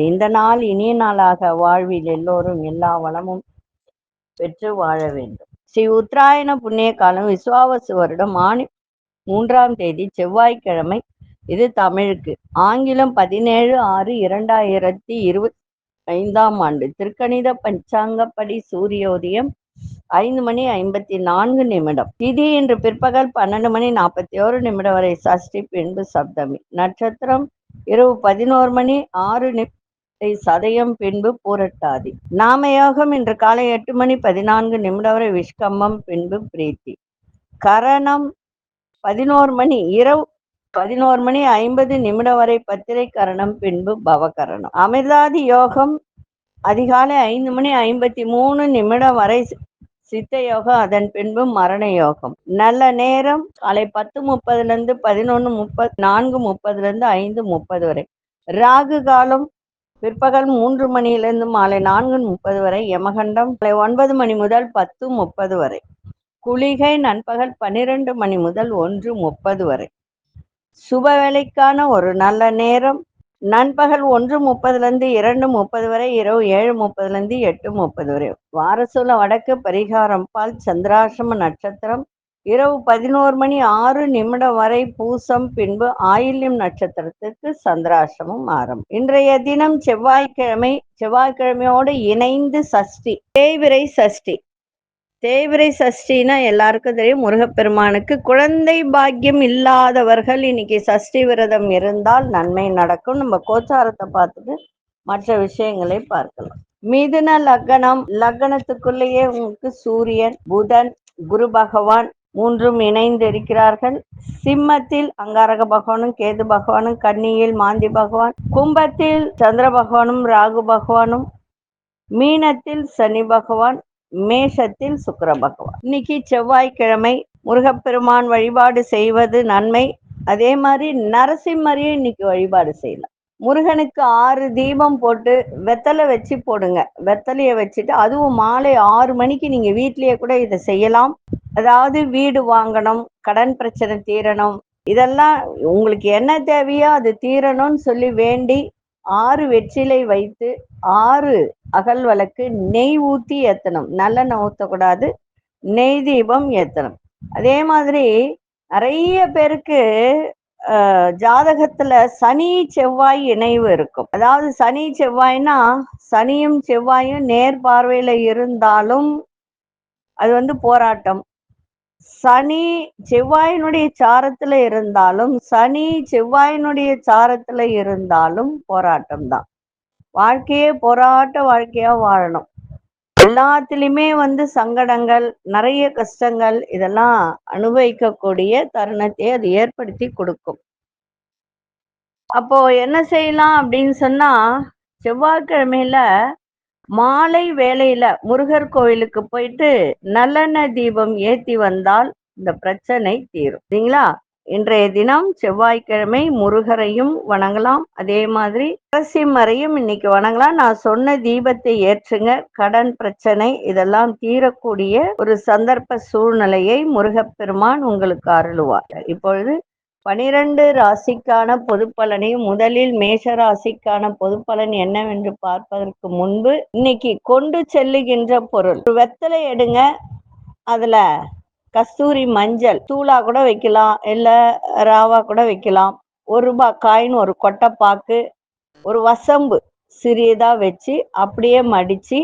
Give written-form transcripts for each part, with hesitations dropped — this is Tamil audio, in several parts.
இந்த நாள் இனிய நாளாக வாழ்வில் எல்லோரும் எல்லா வளமும் பெற்று வாழ வேண்டும். ஸ்ரீ உத்தராயண புண்ணிய காலம் விசுவாவசு வருடம் ஆணி 3ஆம் தேதி செவ்வாய்க்கிழமை. இது தமிழுக்கு. ஆங்கிலம் 17/6/2025 ஆண்டு. திருக்கணித பஞ்சாங்கப்படி சூரியோதயம் 5:54. திதி இன்று பிற்பகல் 12:41 வரை சஷ்டி, பின்பு சப்தமி. நட்சத்திரம் இரவு 11:06 சதயம், பின்பு பூரட்டாதி. நாமயோகம் இன்று காலை 8:14 வரை விஷ்கம்பம், பின்பு பிரீத்தி. கரணம் 11 மணி இரவு 11:50 வரை பத்திரை கரணம், பின்பு பவகரணம். அமிர்தாதி யோகம் அதிகாலை 5:53 வரை சித்த யோகம், அதன் பின்பு மரண யோகம். நல்ல நேரம் காலை 10:30 11:30 5:30 வரை. ராகு காலம் பிற்பகல் 3 மணியிலிருந்து மாலை 4:30 வரை. யமகண்டம் காலை 9 மணி முதல் 10:30 வரை. குளிகை நண்பகல் 12 மணி முதல் 1:30 வரை. சுப வேலைக்கான ஒரு நல்ல நேரம் நண்பகல் 1:30 2:30 வரை. இரவு 7:30 8:30 வரை. வாரசூல வடக்கு. பரிகாரம் பால். சந்திராசிரம நட்சத்திரம் இரவு 11:06 வரை பூசம், பின்பு ஆயில்யம் நட்சத்திரத்துக்கு சந்திராசிரமம் ஆரம்பம். இன்றைய தினம் செவ்வாய்க்கிழமை. செவ்வாய்க்கிழமையோடு இணைந்து சஷ்டி, தேய்பிறை சஷ்டி. தேய்பிறை சஷ்டினா எல்லாருக்கும் தெரியும், முருகப்பெருமானுக்கு. குழந்தை பாக்கியம் இல்லாதவர்கள் இன்னைக்கு சஷ்டி விரதம் இருந்தால் நன்மை நடக்கும். நம்ம கோச்சாரத்தை பார்த்துட்டு மற்ற விஷயங்களை பார்க்கலாம். மிதுன லக்னம். லக்னத்துக்குள்ளேயே உங்களுக்கு சூரியன், புதன், குரு பகவான் மூன்றும் இணைந்து இருக்கிறார்கள். சிம்மத்தில் அங்காரக பகவானும் கேது பகவானும், கன்னியில் மாந்தி பகவான், கும்பத்தில் சந்திர பகவானும் ராகு பகவானும், மீனத்தில் சனி பகவான், மேஷத்தில் சுக்கிர பகவான். இன்னைக்கு செவ்வாய்க்கிழமை. முருகப்பெருமான் வழிபாடு செய்வது நன்மை. அதே மாதிரி நரசிம்மரையும் இன்னைக்கு வழிபாடு செய்யலாம். முருகனுக்கு 6 தீபம் போட்டு வெத்தலை வச்சு போடுங்க. வெத்தலையை வச்சுட்டு, அதுவும் மாலை 6 மணிக்கு நீங்க வீட்லயே கூட இதை செய்யலாம். அதாவது வீடு வாங்கணும், கடன் பிரச்சனை தீரணும், இதெல்லாம் உங்களுக்கு என்ன தேவையோ அது தீரணும்னு சொல்லி வேண்டி 6 வெற்றிலை வைத்து 6 அகல் விளக்கு நெய் ஊற்றி ஏற்றணும். நல்லெண்ணெய் ஊற்றக்கூடாது, நெய் தீபம் ஏற்றணும். அதே மாதிரி நிறைய பேருக்கு ஜாதகத்துல சனி செவ்வாய் இணைவு இருக்கும். அதாவது சனி செவ்வாய்னா, சனியும் செவ்வாயும் நேர் பார்வையில இருந்தாலும் அது போராட்டம். சனி செவ்வாயினுடைய சாரத்துல இருந்தாலும், சனி செவ்வாயினுடைய சாரத்துல இருந்தாலும் போராட்டம் தான். வாழ்க்கையே போராட்ட வாழ்க்கையா வாழணும். எல்லாத்திலுமே சங்கடங்கள், நிறைய கஷ்டங்கள், இதெல்லாம் அனுபவிக்கக்கூடிய தருணத்தை அது ஏற்படுத்தி கொடுக்கும். அப்போ என்ன செய்யலாம் அப்படின்னு சொன்னா, செவ்வாய்க்கிழமையில மாலை வேளையில முருகர் கோயிலுக்கு போயிட்டு நல்லெண்ணெய் தீபம் ஏத்தி வந்தால் இந்த பிரச்சனை தீரும். சரிங்களா? இன்றைய தினம் செவ்வாய்க்கிழமை. முருகரையும் வணங்கலாம், அதே மாதிரி நரசிம்மரையும் இன்னைக்கு வணங்கலாம். நான் சொன்ன தீபத்தை ஏற்றுங்க. கடன் பிரச்சனை இதெல்லாம் தீரக்கூடிய ஒரு சந்தர்ப்ப சூழ்நிலையை முருகப்பெருமான் உங்களுக்கு அருளுவார். இப்பொழுது 12 ராசிக்கான பொது பலனை, முதலில் மேஷ ராசிக்கான பொது பலன் என்னவென்று பார்ப்பதற்கு முன்பு, இன்னைக்கு கொண்டு செல்லுகின்ற பொருள். ஒரு வெத்தலை எடுங்க, அதுல கஸ்தூரி மஞ்சள் தூளா கூட வைக்கலாம், இல்ல ராவா கூட வைக்கலாம். 1 ரூபாய் காயின், ஒரு கொட்டைப்பாக்கு, ஒரு வசம்பு சிறியதா வச்சு அப்படியே மடிச்சு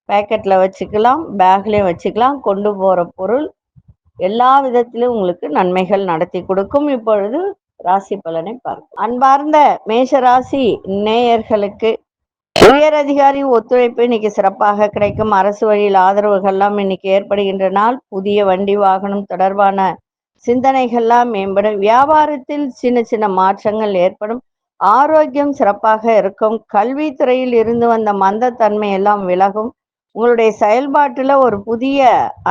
பேக்கெட்ல வச்சுக்கலாம், பேக்லயும் வச்சுக்கலாம். கொண்டு போற பொருள் எல்லா விதத்திலும் உங்களுக்கு நன்மைகள் நடத்தி கொடுக்கும். இப்பொழுது ராசி பலனை பார்க்கலாம். அன்பார்ந்த மேஷ ராசி நேயர்களுக்கு உயர் அதிகாரி ஒத்துழைப்பு இன்னைக்கு சிறப்பாக கிடைக்கும். அரசு வழியில் ஆதரவுகள்லாம் இன்னைக்கு ஏற்படுகின்ற நாள். புதிய வண்டி வாகனம் தொடர்பான சிந்தனைகள்லாம் மேம்படும். வியாபாரத்தில் சின்ன சின்ன மாற்றங்கள் ஏற்படும். ஆரோக்கியம் சிறப்பாக இருக்கும். கல்வித்துறையில் இருந்து வந்த மந்தத்தன்மை எல்லாம் விலகும். உங்களுடைய செயல்பாட்டுல ஒரு புதிய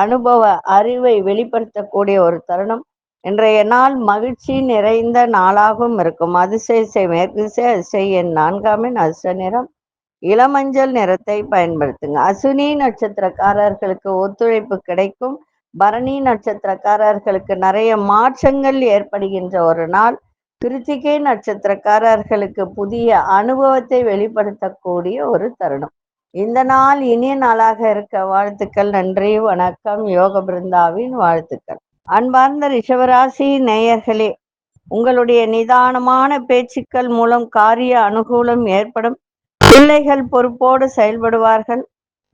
அனுபவ அறிவை வெளிப்படுத்தக்கூடிய ஒரு தருணம். இன்றைய நாள் மகிழ்ச்சி நிறைந்த நாளாகவும் இருக்கும். அதிசய மேற்கு திசை, அதிசய எண் 4 அதிர்ஷ்ட நிறம் இளமஞ்சள் நிறத்தை பயன்படுத்துங்க. அசுனி நட்சத்திரக்காரர்களுக்கு ஒத்துழைப்பு கிடைக்கும். பரணி நட்சத்திரக்காரர்களுக்கு நிறைய மாற்றங்கள் ஏற்படுகின்ற ஒரு நாள். கிருத்திகை நட்சத்திரக்காரர்களுக்கு புதிய அனுபவத்தை வெளிப்படுத்தக்கூடிய ஒரு தருணம். இந்த நாள் இனிய நாளாக இருக்க வாழ்த்துக்கள். நன்றி, வணக்கம். யோக பிருந்தாவின் வாழ்த்துக்கள். அன்பார்ந்த ரிஷபராசி நேயர்களே, உங்களுடைய நிதானமான பேச்சுக்கள் மூலம் காரிய அனுகூலம் ஏற்படும். பிள்ளைகள் பொறுப்போடு செயல்படுவார்கள்.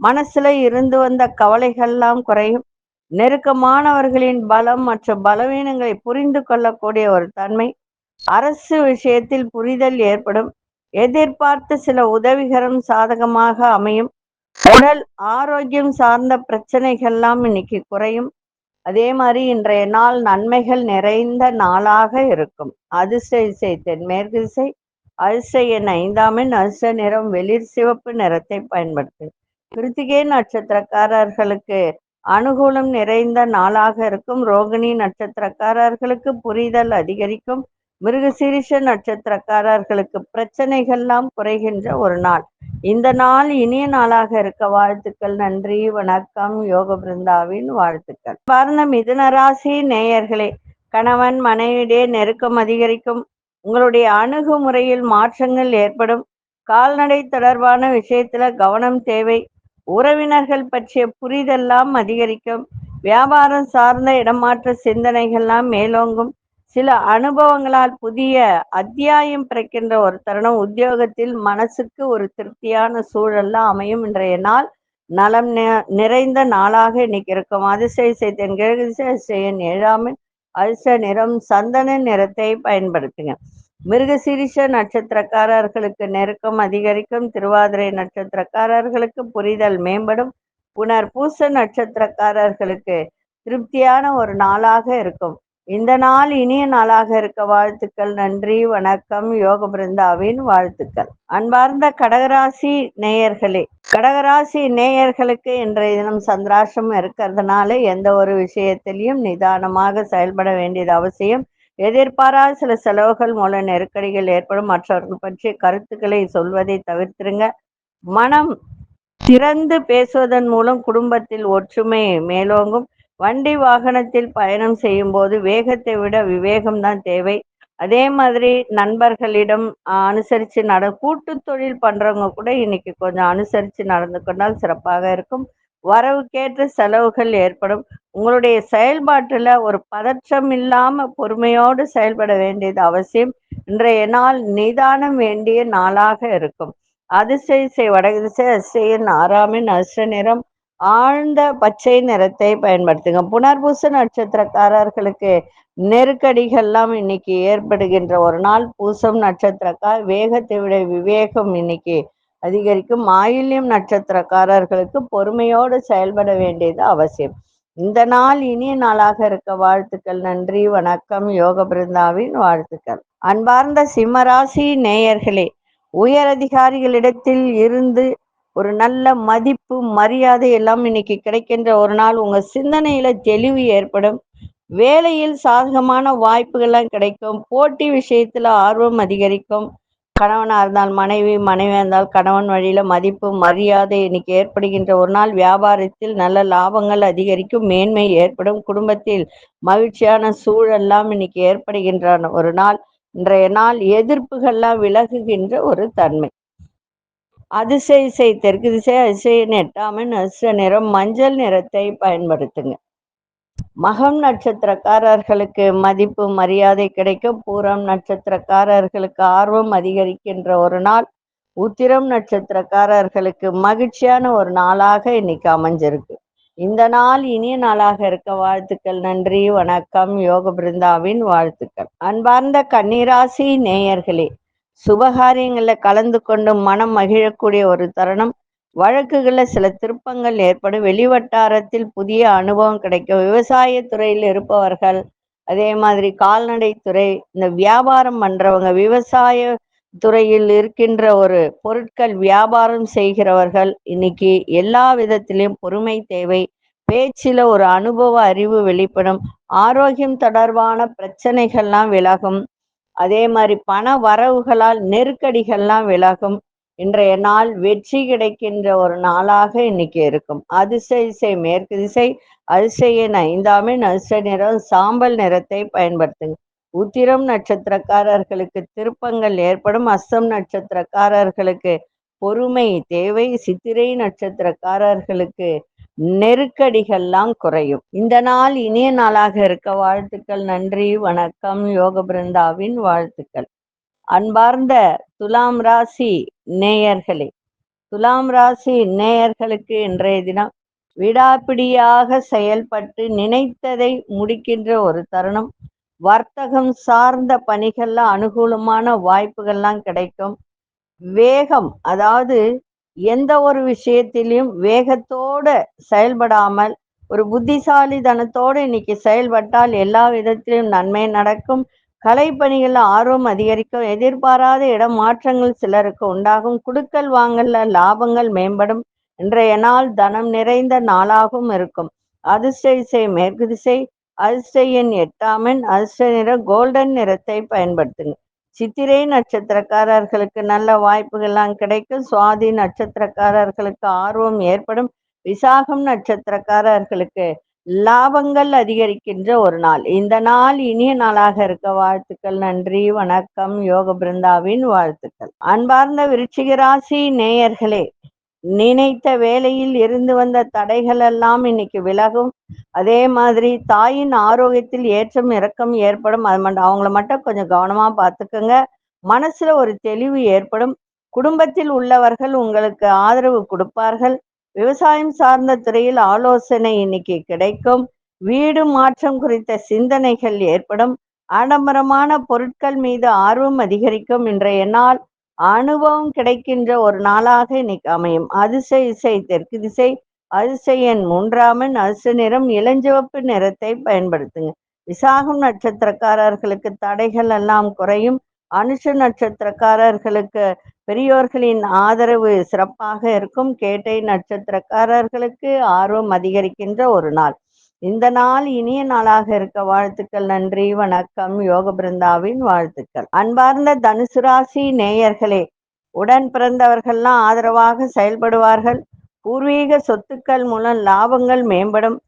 மனசுல இருந்து வந்த கவலைகள்லாம் குறையும். நெருக்கமானவர்களின் பலம் மற்றும் பலவீனங்களை புரிந்து கொள்ளக்கூடிய ஒரு தன்மை. அரசு விஷயத்தில் புரிதல் ஏற்படும். எதிர்பார்த்த சில உதவிகரம் சாதகமாக அமையும். உடல் ஆரோக்கியம் சார்ந்த பிரச்சனைகள்லாம் இன்னைக்கு குறையும். அதே மாதிரி இன்றைய நாள் நன்மைகள் நிறைந்த நாளாக இருக்கும். அதிர்ஷ்ட திசை தென்மேற்கு திசை. அதிர்ஷ்ட எண் 5ஆம் எண். அதிர்ஷ்ட நிறம் வெளிர் சிவப்பு நிறத்தை பயன்படுத்து. கிருத்திகை நட்சத்திரக்காரர்களுக்கு அனுகூலம் நிறைந்த நாளாக இருக்கும். ரோகிணி நட்சத்திரக்காரர்களுக்கு புரிதல் அதிகரிக்கும். மிருகசீரிஷ நட்சத்திரக்காரர்களுக்கு பிரச்சனைகள்லாம் குறைகின்ற ஒரு நாள். இந்த நாள் இனிய நாளாக இருக்க வாழ்த்துக்கள். நன்றி, வணக்கம். யோக பிருந்தாவின் வாழ்த்துக்கள். பார்ந்த மிதுன ராசி நேயர்களே, கணவன் மனைவியிடையே நெருக்கம் அதிகரிக்கும். உங்களுடைய அணுகுமுறையில் மாற்றங்கள் ஏற்படும். கால்நடை தொடர்பான விஷயத்துல கவனம் தேவை. உறவினர்கள் பற்றிய புரிதெல்லாம் அதிகரிக்கும். வியாபாரம் சார்ந்த இடமாற்ற சிந்தனைகள்லாம் மேலோங்கும். சில அனுபவங்களால் புதிய அத்தியாயம் பிறக்கின்ற ஒரு தருணம். உத்தியோகத்தில் மனசுக்கு ஒரு திருப்தியான சூழல்லாம் அமையும். இன்றைய நாள் நலம் நிறைந்த நாளாக இன்னைக்கு இருக்கும். அதிர்ஷ்ட திசை தென்கிழக்கு திசை. அதிர்ஷ்ட எண் 7ஆம் எண். அதிர்ஷ்ட நிறம் சந்தன நிறத்தை பயன்படுத்துங்க. மிருகசீரிஷ நட்சத்திரக்காரர்களுக்கு நெருக்கம் அதிகரிக்கும். திருவாதிரை நட்சத்திரக்காரர்களுக்கு புரிதல் மேம்படும். புனர்பூச நட்சத்திரக்காரர்களுக்கு திருப்தியான ஒரு நாளாக இருக்கும். இந்த நாள் இனிய நாளாக இருக்க வாழ்த்துக்கள். நன்றி, வணக்கம். யோக பிருந்தாவின் வாழ்த்துக்கள். அன்பார்ந்த கடகராசி நேயர்களே, கடகராசி நேயர்களுக்கு இன்றைய தினம் சந்திராஷ்டம் இருக்கிறதுனால எந்த ஒரு விஷயத்திலையும் நிதானமாக செயல்பட வேண்டியது அவசியம். எதிர்பாராத சில செலவுகள் மூலம் நெருக்கடிகள் ஏற்படும். மற்றவர்கள் பற்றிய கருத்துக்களை சொல்வதை தவிர்த்திருங்க. மனம் திறந்து பேசுவதன் மூலம் குடும்பத்தில் ஒற்றுமை மேலோங்கும். வண்டி வாகனத்தில் பயணம் செய்யும் போது வேகத்தை விட விவேகம்தான் தேவை. அதே மாதிரி நண்பர்களிடம் அனுசரித்து கூட்டு தொழில் பண்றவங்க கூட இன்னைக்கு கொஞ்சம் அனுசரித்து நடந்து கொண்டால் சிறப்பாக இருக்கும். வரவுக்கேற்ற செலவுகள் ஏற்படும். உங்களுடைய செயல்பாட்டுல ஒரு பதற்றம் இல்லாம பொறுமையோடு செயல்பட வேண்டியது அவசியம். இன்றைய நாள் நிதானம் வேண்டிய நாளாக இருக்கும். அதிர்ஷ்ட திசை வடக்கு திசை. அதிர்ஷ்ட எண் 6ஆம் எண். அதிர்ஷ்ட நிறம் ஆழ்ந்த பச்சை நிறத்தை பயன்படுத்துங்க. புனர்பூச நட்சத்திரக்காரர்களுக்கு நெருக்கடிகள்லாம் இன்னைக்கு ஏற்படுகின்ற ஒரு நாள். பூசம் நட்சத்திரக்கார் வேகத்தை விட விவேகம் இன்னைக்கு அதிகரிக்கும். ஆயில்யம் நட்சத்திரக்காரர்களுக்கு பொறுமையோடு செயல்பட வேண்டியது அவசியம். இந்த நாள் இனிய நாளாக இருக்க வாழ்த்துக்கள். நன்றி, வணக்கம். யோக பிருந்தாவின் வாழ்த்துக்கள். அன்பார்ந்த சிம்மராசி நேயர்களே, உயரதிகாரிகளிடத்தில் இருந்து ஒரு நல்ல மதிப்பு மரியாதை எல்லாம் இன்னைக்கு கிடைக்கின்ற ஒரு நாள். உங்க சிந்தனையில தெளிவு ஏற்படும். வேலையில் சாதகமான வாய்ப்புகள்லாம் கிடைக்கும். போட்டி விஷயத்துல ஆர்வம் அதிகரிக்கும். கணவனா இருந்தால் மனைவி, மனைவியா இருந்தால் கணவன் வழியில மதிப்பு மரியாதை இன்னைக்கு ஏற்படுகின்ற ஒரு நாள். வியாபாரத்தில் நல்ல லாபங்கள் அதிகரிக்கும். மேன்மை ஏற்படும். குடும்பத்தில் மகிழ்ச்சியான சூழல்லாம் இன்னைக்கு ஏற்படுகின்ற ஒரு நாள். இன்றைய நாள் எதிர்ப்புகள்லாம் விலகுகின்ற ஒரு தன்மை. அதிர்ஷ்ட திசை தெற்கு திசை. அதிர்ஷ்ட எண் 8ஆம் எண். அதிர்ஷ்ட நிறம் மஞ்சள் நிறத்தை பயன்படுத்துங்க. மகம் நட்சத்திரக்காரர்களுக்கு மதிப்பு மரியாதை கிடைக்கும். பூரம் நட்சத்திரக்காரர்களுக்கு ஆர்வம் அதிகரிக்கின்ற ஒரு நாள். உத்திரம் நட்சத்திரக்காரர்களுக்கு மகிழ்ச்சியான ஒரு நாளாக இன்னைக்கு அமைஞ்சிருக்கு. இந்த நாள் இனிய நாளாக இருக்க வாழ்த்துக்கள். நன்றி, வணக்கம். யோக பிருந்தாவின் வாழ்த்துக்கள். அன்பார்ந்த கன்னிராசி நேயர்களே, சுபகாரியங்கள்ல கலந்து கொண்டு மனம் மகிழக்கூடிய ஒரு தருணம். வழக்குகள்ல சில திருப்பங்கள் ஏற்படும். வெளிவட்டாரத்தில் புதிய அனுபவம் கிடைக்கும். விவசாய துறையில் இருப்பவர்கள், அதே மாதிரி கால்நடை துறை, இந்த வியாபாரம் பண்றவங்க, விவசாய துறையில் இருக்கின்ற ஒரு பொருட்கள் வியாபாரம் செய்கிறவர்கள் இன்னைக்கு எல்லா விதத்திலையும் பொறுமை தேவை. பேச்சில ஒரு அனுபவ அறிவு வெளிப்படும். ஆரோக்கியம் தொடர்பான பிரச்சனைகள்லாம் விலகும். அதே மாதிரி பண வரவுகளால் நெருக்கடிகள்லாம் விலகும். இன்றைய நாள் வெற்றி கிடைக்கின்ற ஒரு நாளாக இன்னைக்கு இருக்கும். அதிர்ஷ்ட திசை மேற்கு திசை, அதிர்ஷ்ட எண் 5ஆம் எண், அதிர்ஷ்ட நிறம் சாம்பல் நிறத்தை பயன்படுத்துங்க. உத்திரம் நட்சத்திரக்காரர்களுக்கு திருப்பங்கள் ஏற்படும். அஸ்தம் நட்சத்திரக்காரர்களுக்கு பொறுமை தேவை. சித்திரை நட்சத்திரக்காரர்களுக்கு நெருக்கடிகள்லாம் குறையும். இந்த நாள் இனிய நாளாக இருக்க வாழ்த்துக்கள். நன்றி, வணக்கம். யோக பிருந்தாவின் வாழ்த்துக்கள். அன்பார்ந்த துலாம் ராசி நேயர்களே, துலாம் ராசி நேயர்களுக்கு இன்றைய தினம் விடாப்பிடியாக செயல்பட்டு நினைத்ததை முடிக்கின்ற ஒரு தருணம். வர்த்தகம் சார்ந்த பணிகள்ல அனுகூலமான வாய்ப்புகள்லாம் கிடைக்கும். வேகம், அதாவது எந்த ஒரு விஷயத்திலையும் வேகத்தோட செயல்படாமல் ஒரு புத்திசாலித்தனத்தோடு இன்னைக்கு செயல்பட்டால் எல்லா விதத்திலும் நன்மை நடக்கும். கலைப்பணிகள்ல ஆர்வம் அதிகரிக்கும். எதிர்பாராத இடம் மாற்றங்கள் சிலருக்கு உண்டாகும். குடுக்கல் வாங்கல்ல லாபங்கள் மேம்படும். இன்றைய நாள் தனம் நிறைந்த நாளாகவும் இருக்கும். அதிர்ஷ்ட திசை மேற்கு திசை, அதிர்ஷ்ட எண் 8ஆம் எண், அதிர்ஷ்ட நிறம் கோல்டன் நிறத்தை பயன்படுத்துங்க. சித்திரை நட்சத்திரக்காரர்களுக்கு நல்ல வாய்ப்புகள்லாம் கிடைக்கும். சுவாதி நட்சத்திரக்காரர்களுக்கு ஆர்வம் ஏற்படும். விசாகம் நட்சத்திரக்காரர்களுக்கு லாபங்கள் அதிகரிக்கின்ற ஒரு நாள். இந்த நாள் இனிய நாளாக இருக்க வாழ்த்துக்கள். நன்றி, வணக்கம். யோக பிருந்தாவின் வாழ்த்துக்கள். அன்பார்ந்த விருச்சிக ராசி நேயர்களே, நினைத்த வேலையில் இருந்து வந்த தடைகள் எல்லாம் இன்னைக்கு விலகும். அதே மாதிரி தாயின் ஆரோக்கியத்தில் ஏற்றம் இறக்கம் ஏற்படும். அவங்கள மட்டும் கொஞ்சம் கவனமா பார்த்துக்கோங்க. மனசுல ஒரு தெளிவு ஏற்படும். குடும்பத்தில் உள்ளவர்கள் உங்களுக்கு ஆதரவு கொடுப்பார்கள். விவசாயம் சார்ந்த துறையில் ஆலோசனை இன்னைக்கு கிடைக்கும். வீடு மாற்றம் குறித்த சிந்தனைகள் ஏற்படும். ஆடம்பரமான பொருட்கள் மீது ஆர்வம் அதிகரிக்கும். இன்றைய நாள் அனுபவம் கிடைக்கின்ற ஒரு நாளாக இன்னைக்கு அமையும். அதிர்ஷ்ட திசை தெற்கு திசை, அதிர்ஷ்ட எண் 3ஆம் எண், அதிர்ஷ்ட நிறம் இளஞ்சிவப்பு நிறத்தை பயன்படுத்துங்க. விசாகம் நட்சத்திரக்காரர்களுக்கு தடைகள் எல்லாம் குறையும். அனுஷ நட்சத்திரக்காரர்களுக்கு பெரியோர்களின் ஆதரவு சிறப்பாக இருக்கும். கேட்டை நட்சத்திரக்காரர்களுக்கு ஆர்வம் அதிகரிக்கின்ற ஒரு நாள். இந்த நாள் இனிய நாளாக இருக்க வாழ்த்துக்கள். நன்றி, வணக்கம். யோக பிருந்தாவின் வாழ்த்துக்கள். அன்பார்ந்த தனுசு ராசி நேயர்களே, உடன் பிறந்தவர்கள்லாம் ஆதரவாக செயல்படுவார்கள். பூர்வீக சொத்துக்கள் மூலம் லாபங்கள் மேம்படும்.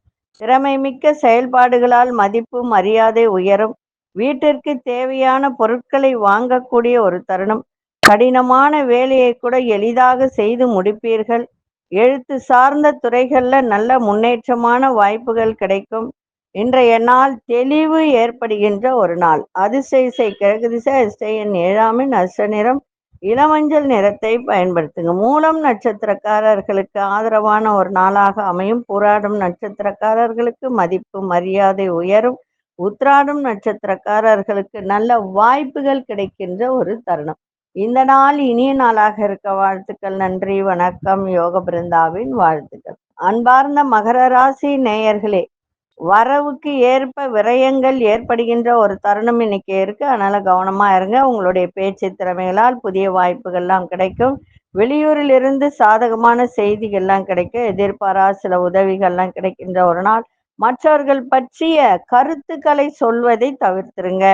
திறமை மிக்க செயல்பாடுகளால் மதிப்பு மரியாதை உயரும். வீட்டிற்கு தேவையான பொருட்களை வாங்கக்கூடிய ஒரு தருணம். கடினமான வேலையை கூட எளிதாக செய்து முடிப்பீர்கள். எழுத்து சார்ந்த துறைகள்ல நல்ல முன்னேற்றமான வாய்ப்புகள் கிடைக்கும். இன்றைய நாள் தெளிவு ஏற்படுகின்ற ஒரு நாள். அதிர்ஷ்ட திசை கிழக்கு திசை, அதிர்ஷ்ட எண் 7ஆம் எண், அதிர்ஷ்ட நிறம் இளமஞ்சள் நிறத்தை பயன்படுத்துங்க. மூலம் நட்சத்திரக்காரர்களுக்கு ஆதரவான ஒரு நாளாக அமையும். போராடும் நட்சத்திரக்காரர்களுக்கு மதிப்பு மரியாதை உயரும். உத்திராடும் நட்சத்திரக்காரர்களுக்கு நல்ல வாய்ப்புகள் கிடைக்கின்ற ஒரு தருணம். இந்த நாள் இனிய நாளாக இருக்க வாழ்த்துக்கள். நன்றி, வணக்கம். யோக பிருந்தாவின் வாழ்த்துக்கள். அன்பார்ந்த மகர ராசி நேயர்களே, வரவுக்கு ஏற்ப விரயங்கள் ஏற்படுகின்ற ஒரு தருணம் இன்னைக்கு இருக்கு. அதனால கவனமா இருங்க. உங்களுடைய பேச்சு திறமைகளால் புதிய வாய்ப்புகள்லாம் கிடைக்கும். வெளியூரில் இருந்து சாதகமான செய்திகள்லாம் கிடைக்கும். எதிர்பாராத சில உதவிகள்லாம் கிடைக்கின்ற ஒரு நாள். மற்றவர்கள் பற்றிய கருத்துக்களை சொல்வதை தவிர்த்துருங்க.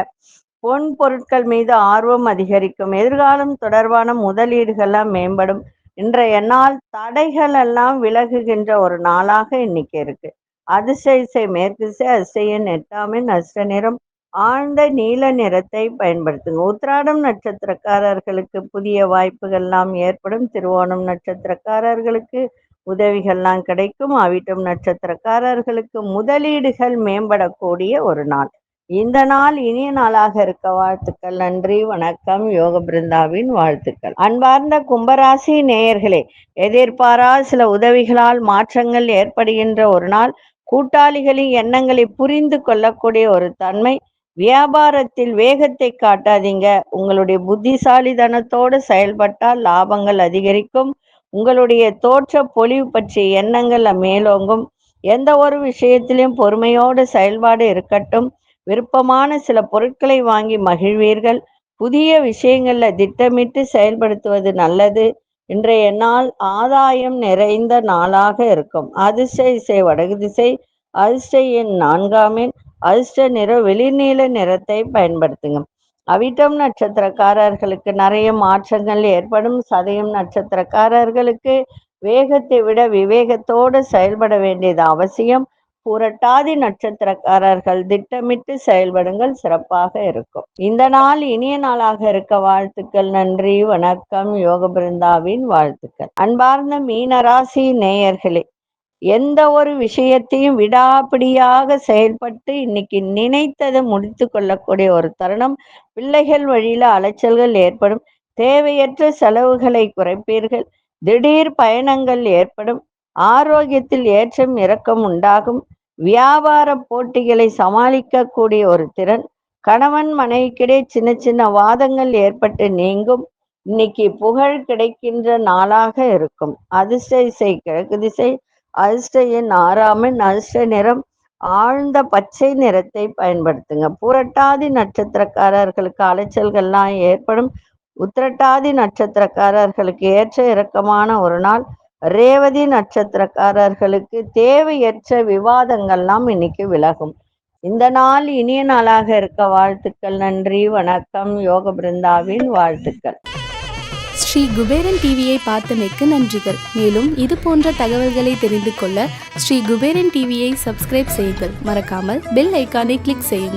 பொன் பொருட்கள் மீது ஆர்வம் அதிகரிக்கும். எதிர்காலம் தொடர்பான முதலீடுகள்லாம் மேம்படும். இன்றைய நாள் தடைகள் எல்லாம் விலகுகின்ற ஒரு நாளாக இன்னைக்கு இருக்கு. அதிர்ஷ்ட திசை மேற்கு திசை, அதிர்ஷ்ட எண் 8ஆம் எண், அதிர்ஷ்ட நிறம் ஆழ்ந்த நீல நிறத்தை பயன்படுத்துங்க. உத்திராடம் நட்சத்திரக்காரர்களுக்கு புதிய வாய்ப்புகள்லாம் ஏற்படும். திருவோணம் நட்சத்திரக்காரர்களுக்கு உதவிகள்லாம் கிடைக்கும். அவிட்டம் நட்சத்திரக்காரர்களுக்கு முதலீடுகள் மேம்படக்கூடிய ஒரு நாள். இந்த நாள் இனிய நாளாக இருக்க வாழ்த்துக்கள். நன்றி, வணக்கம். யோக பிருந்தாவின் வாழ்த்துக்கள். அன்பார்ந்த கும்பராசி நேயர்களே, எதிர்பாராத சில உதவிகளால் மாற்றங்கள் ஏற்படுகின்ற ஒரு நாள். கூட்டாளிகளின் எண்ணங்களை புரிந்து கொள்ளக்கூடிய ஒரு தன்மை. வியாபாரத்தில் வேகத்தை காட்டாதீங்க. உங்களுடைய புத்திசாலித்தனத்தோடு செயல்பட்டால் லாபங்கள் அதிகரிக்கும். உங்களுடைய தோற்ற பொலிவு பற்றிய எண்ணங்கள் மேலோங்கும். எந்த ஒரு விஷயத்திலும் பொறுமையோடு செயல்பாடு இருக்கட்டும். விருப்பமான சில பொருட்களை வாங்கி மகிழ்வீர்கள். புதிய விஷயங்கள்ல திட்டமிட்டு செயல்படுத்துவது நல்லது. இன்றைய நாள் ஆதாயம் நிறைந்த நாளாக இருக்கும். அதிர்ஷ்ட திசை வடக்கு திசை, அதிர்ஷ்ட எண் 4ஆம் எண், அதிர்ஷ்ட நிறம் வெளிநீல நிறத்தை பயன்படுத்துங்க. அவிட்டம் நட்சத்திரக்காரர்களுக்கு நிறைய மாற்றங்கள் ஏற்படும். சதயம் நட்சத்திரக்காரர்களுக்கு வேகத்தை விட விவேகத்தோடு செயல்பட வேண்டியது அவசியம். புரட்டாதி நட்சத்திரக்காரர்கள் திட்டமிட்டு செயல்படுங்கள், சிறப்பாக இருக்கும். இந்த நாள் இனிய நாளாக இருக்க வாழ்த்துக்கள். நன்றி, வணக்கம். யோக பிருந்தாவின் வாழ்த்துக்கள். அன்பார்ந்த மீனராசி நேயர்களே, எந்த ஒரு விஷயத்தையும் விடாப்பிடியாக செயல்பட்டு இன்னைக்கு நினைத்ததை முடித்து கொள்ளக்கூடிய ஒரு தருணம். பிள்ளைகள் வழியில அலைச்சல்கள் ஏற்படும். தேவையற்ற செலவுகளை குறைப்பீர்கள். திடீர் பயணங்கள் ஏற்படும். ஆரோக்கியத்தில் ஏற்றம் இறக்கம் உண்டாகும். வியாபார போட்டிகளை சமாளிக்கக்கூடிய ஒரு திறன். கணவன் மனைவிக்கிடையே சின்ன சின்ன வாதங்கள் ஏற்பட்டு நீங்கும். இன்னைக்கு புகழ் கிடைக்கின்ற நாளாக இருக்கும். அதிர்ஷ்ட திசை கிழக்கு திசை. அதிர்ஷ்ட எண் 6. அதிர்ஷ்ட நிறம் ஆழ்ந்த பச்சை நிறத்தை பயன்படுத்துங்க. புரட்டாதி நட்சத்திரக்காரர்களுக்கு அலைச்சல்கள்லாம் ஏற்படும். உத்திரட்டாதி நட்சத்திரக்காரர்களுக்கு ஏற்ற இறக்கமான ஒரு நாள். ரேவதி நட்சத்திரக்காரர்களுக்கு தேவையற்ற விவாதங்கள்லாம் இன்னைக்கு விலகும். இந்த நாள் இனிய நாளாக இருக்க வாழ்த்துக்கள். நன்றி, வணக்கம். யோக பிருந்தாவின் வாழ்த்துக்கள். ஸ்ரீ குபேரன் டிவியை பார்த்தமைக்கு நன்றிகள். மேலும் இது போன்ற தகவல்களை தெரிந்து கொள்ள ஸ்ரீ குபேரன் டிவியை சப்ஸ்கிரைப் செய்யுங்கள். மறக்காமல் பெல் ஐக்கானை கிளிக் செய்யுங்கள்.